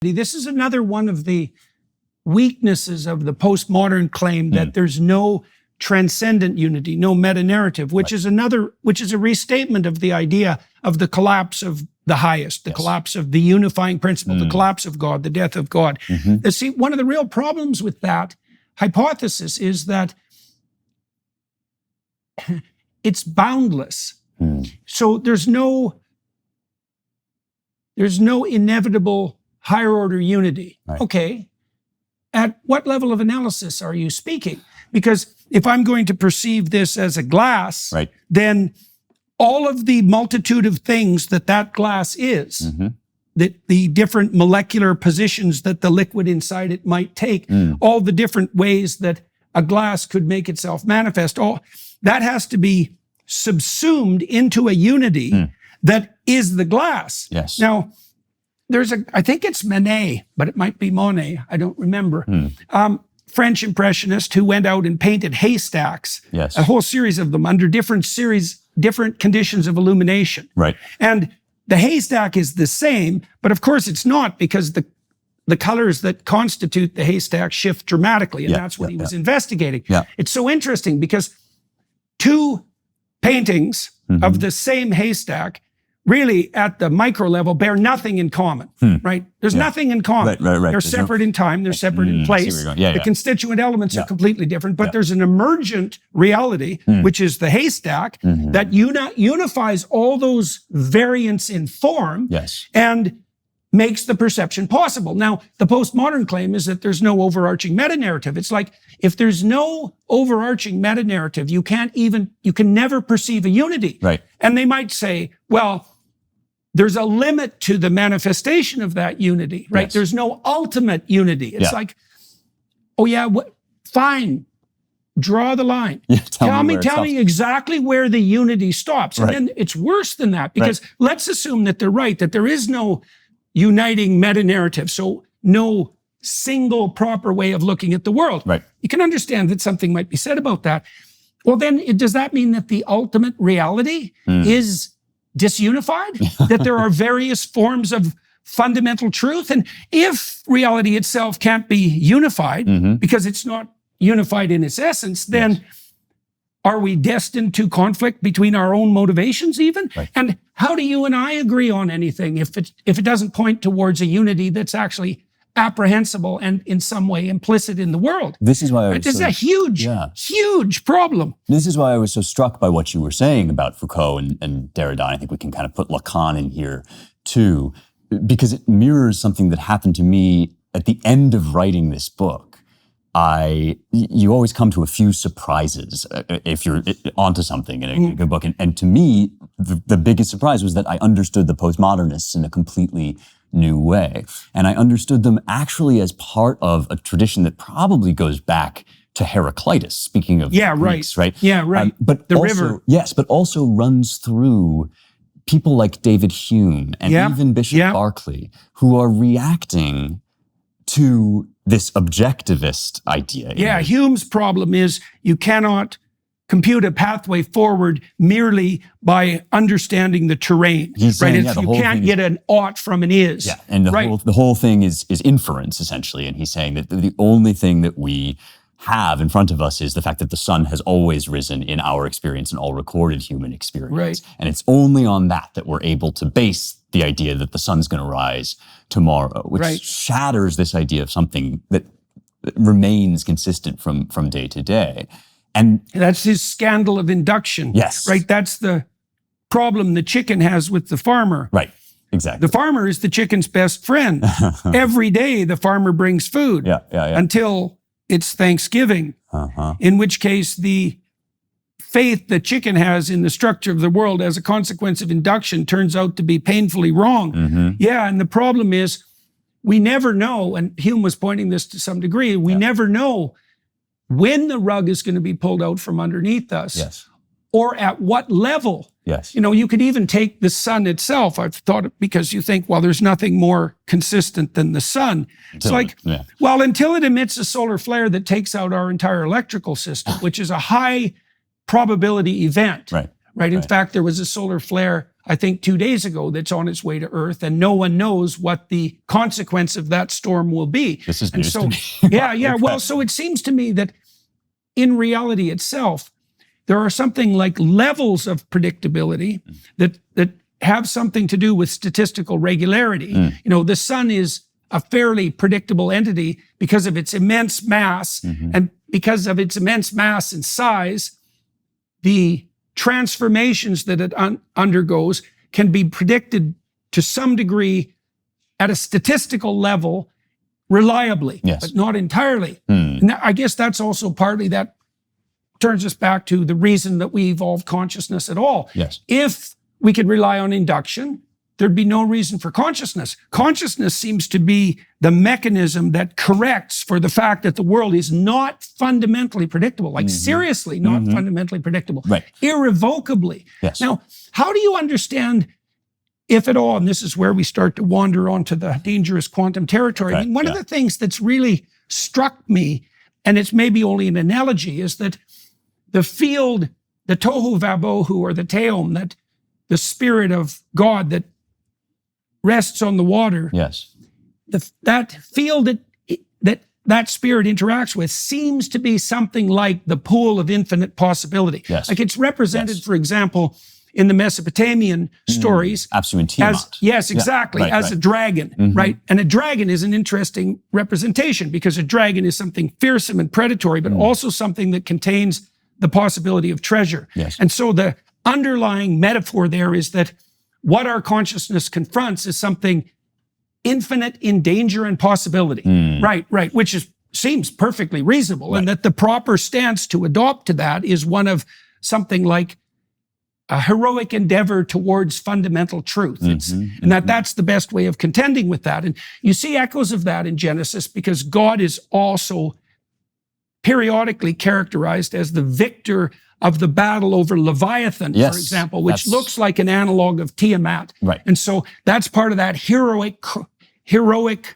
This is another one of the weaknesses of the postmodern claim that there's no transcendent unity, no meta-narrative, which is a restatement of the idea of the collapse of the highest, the collapse of the unifying principle, the collapse of God, the death of God. See, one of the real problems with that hypothesis is that it's boundless. So there's no inevitable higher order unity. Okay. At what level of analysis are you speaking? Because if I'm going to perceive this as a glass, then all of the multitude of things that glass is, that the different molecular positions that the liquid inside it might take, all the different ways that a glass could make itself manifest, all that has to be subsumed into a unity that is the glass. Now, I think it's Monet, but it might be Monet, I don't remember. French impressionist who went out and painted haystacks, a whole series of them under different conditions of illumination. And the haystack is the same, but of course it's not, because the colors that constitute the haystack shift dramatically, and that's what he was investigating. It's so interesting because two paintings of the same haystack really at the micro level bear nothing in common, right? There's nothing in common. They're separate in time, they're separate in place. The constituent elements are completely different, but there's an emergent reality, which is the haystack, that unifies all those variants in form and makes the perception possible. Now, the postmodern claim is that there's no overarching meta-narrative. It's like, if there's no overarching meta-narrative, you can never perceive a unity. And they might say, well, there's a limit to the manifestation of that unity, right? There's no ultimate unity. It's like, oh yeah, fine, draw the line. Tell me exactly where the unity stops. And then it's worse than that, because let's assume that they're right, that there is no uniting meta-narrative, so no single proper way of looking at the world. You can understand that something might be said about that. Well, then does that mean that the ultimate reality is disunified? That there are various forms of fundamental truth? And if reality itself can't be unified, because it's not unified in its essence, then are we destined to conflict between our own motivations even? And how do you and I agree on anything if it doesn't point towards a unity that's actually apprehensible and in some way implicit in the world? This is why this is a huge problem. This is why I was so struck by what you were saying about Foucault and Derrida. I think we can kind of put Lacan in here too, because it mirrors something that happened to me at the end of writing this book. You always come to a few surprises if you're onto something in a good book. And to me, the biggest surprise was that I understood the postmodernists in a completely new way. And I understood them actually as part of a tradition that probably goes back to Heraclitus, speaking of Greeks, right? But the also, river. Yes, but also runs through people like David Hume and even Bishop Berkeley, who are reacting to this objectivist idea. Hume's problem is you cannot compute a pathway forward merely by understanding the terrain. You can't get an ought from an is. And the whole thing is inference, essentially. And he's saying that the only thing that we have in front of us is the fact that the sun has always risen in our experience and all recorded human experience. And it's only on that we're able to base the idea that the sun's going to rise tomorrow, which shatters this idea of something that remains consistent from day to day. And that's his scandal of induction. That's the problem the chicken has with the farmer. Exactly. The farmer is the chicken's best friend. Every day the farmer brings food until it's Thanksgiving, in which case the faith the chicken has in the structure of the world as a consequence of induction turns out to be painfully wrong. And the problem is we never know, and Hume was pointing this to some degree, we never know when the rug is going to be pulled out from underneath us or at what level. You could even take the sun itself. I've thought it because you think, well, there's nothing more consistent than the sun. It's like, well, until it emits a solar flare that takes out our entire electrical system, which is a high probability event. In fact, there was a solar flare I think 2 days ago, that's on its way to Earth, and no one knows what the consequence of that storm will be. This is news so, to me. yeah. Well, so it seems to me that in reality itself, there are something like levels of predictability that have something to do with statistical regularity. The sun is a fairly predictable entity because of its immense mass, and because of its immense mass and size, the transformations that it undergoes can be predicted to some degree at a statistical level reliably, but not entirely. And I guess that's also partly that turns us back to the reason that we evolved consciousness at all. If we could rely on induction, there'd be no reason for consciousness. Consciousness seems to be the mechanism that corrects for the fact that the world is not fundamentally predictable, like seriously not fundamentally predictable, irrevocably. Now, how do you understand, if at all, and this is where we start to wander onto the dangerous quantum territory. I mean, one of the things that's really struck me, and it's maybe only an analogy, is that the field, the tohu vabohu, or the teom, that the spirit of God that rests on the water, that field that spirit interacts with seems to be something like the pool of infinite possibility. Like it's represented, for example, in the Mesopotamian stories. Apsu and Tiamat. As a dragon, right? And a dragon is an interesting representation because a dragon is something fearsome and predatory, but also something that contains the possibility of treasure. And so the underlying metaphor there is that what our consciousness confronts is something infinite in danger and possibility. Right. Which seems perfectly reasonable. And that the proper stance to adopt to that is one of something like a heroic endeavor towards fundamental truth. And that's the best way of contending with that. And you see echoes of that in Genesis because God is also periodically characterized as the victor of the battle over Leviathan, for example, which looks like an analog of Tiamat. And so that's part of that heroic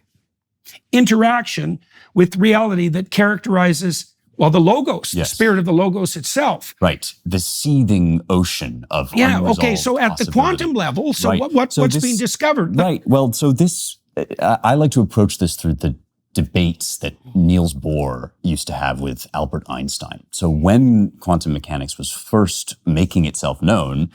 interaction with reality that characterizes, well, the Logos, the spirit of the Logos itself. The seething ocean of unresolved So at the quantum level, what's being discovered? Well, so this, I like to approach this through the debates that Niels Bohr used to have with Albert Einstein. So when quantum mechanics was first making itself known,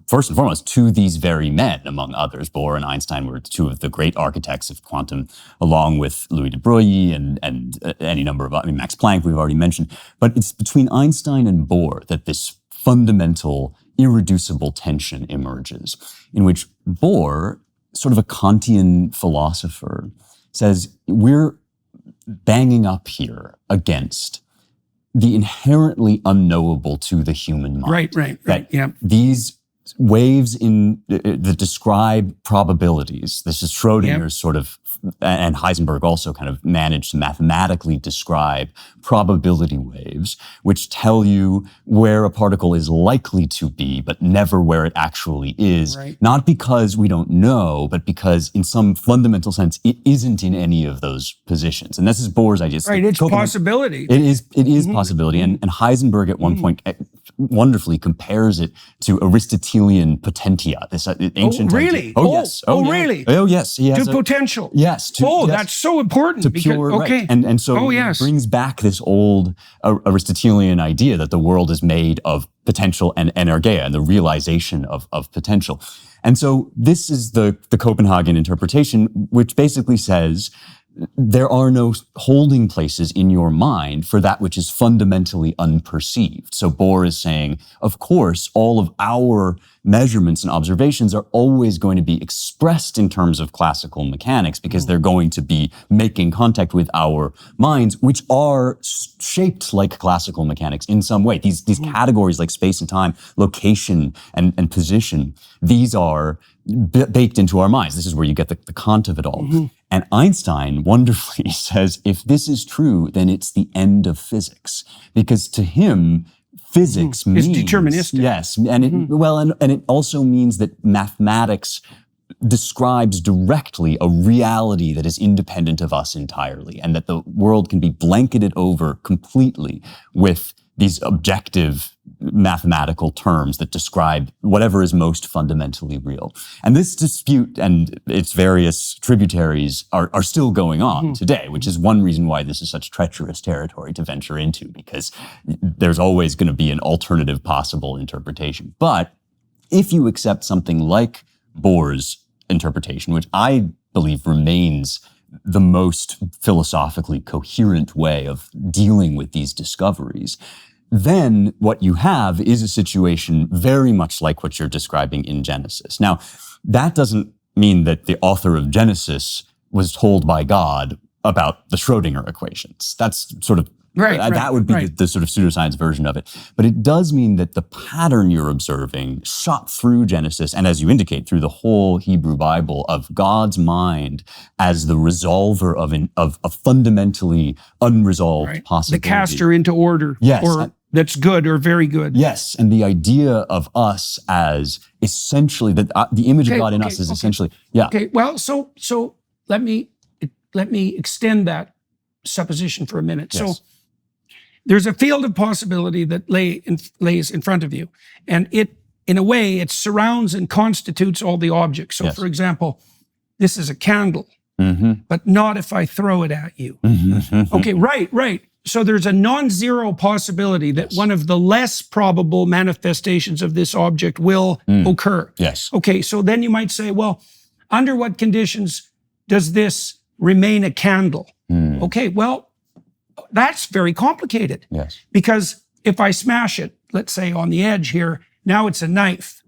first and foremost, to these very men, among others, Bohr and Einstein were two of the great architects of quantum, along with Louis de Broglie and any number of, Max Planck, we've already mentioned. But it's between Einstein and Bohr that this fundamental, irreducible tension emerges, in which Bohr, sort of a Kantian philosopher, says we're banging up here against the inherently unknowable to the human mind. These waves that describe probabilities, this is Schrodinger's sort of, and Heisenberg also kind of managed to mathematically describe probability waves, which tell you where a particle is likely to be, but never where it actually is. Not because we don't know, but because in some fundamental sense, it isn't in any of those positions. And this is Bohr's idea. It's possibility. It is possibility. And Heisenberg at one point wonderfully compares it to Aristotelian potentia, this ancient idea. Really? Oh, yes. To potential. Yes. That's so important. To pure, And so it brings back this old Aristotelian idea that the world is made of potential and energeia, and the realization of potential. And so this is the Copenhagen interpretation, which basically says there are no holding places in your mind for that which is fundamentally unperceived. So Bohr is saying, of course, all of our measurements and observations are always going to be expressed in terms of classical mechanics because they're going to be making contact with our minds, which are shaped like classical mechanics in some way. These categories like space and time, location and position, these are baked into our minds. This is where you get the Kant of it all. And Einstein wonderfully says, if this is true, then it's the end of physics. Because to him, physics means... It's deterministic. Yes. And it also means that mathematics describes directly a reality that is independent of us entirely, and that the world can be blanketed over completely with these objective mathematical terms that describe whatever is most fundamentally real. And this dispute and its various tributaries are still going on today, which is one reason why this is such treacherous territory to venture into, because there's always going to be an alternative possible interpretation. But if you accept something like Bohr's interpretation, which I believe remains the most philosophically coherent way of dealing with these discoveries, then what you have is a situation very much like what you're describing in Genesis. Now, that doesn't mean that the author of Genesis was told by God about the Schrodinger equations. That's sort of that would be the sort of pseudoscience version of it. But it does mean that the pattern you're observing shot through Genesis, and as you indicate, through the whole Hebrew Bible, of God's mind as the resolver of a fundamentally unresolved possibility. The caster into order. Yes. Or that's good or very good. Yes. And the idea of us as essentially, that the image of God in us is essentially, Okay, well, so let me extend that supposition for a minute. Yes. So there's a field of possibility that lays in front of you. And it, in a way, it surrounds and constitutes all the objects. So for example, this is a candle, but not if I throw it at you. Okay, right. So there's a non-zero possibility that one of the less probable manifestations of this object will occur. Yes. Okay, so then you might say, well, under what conditions does this remain a candle? Okay, well, that's very complicated. Yes. Because if I smash it, let's say on the edge here, now it's a knife.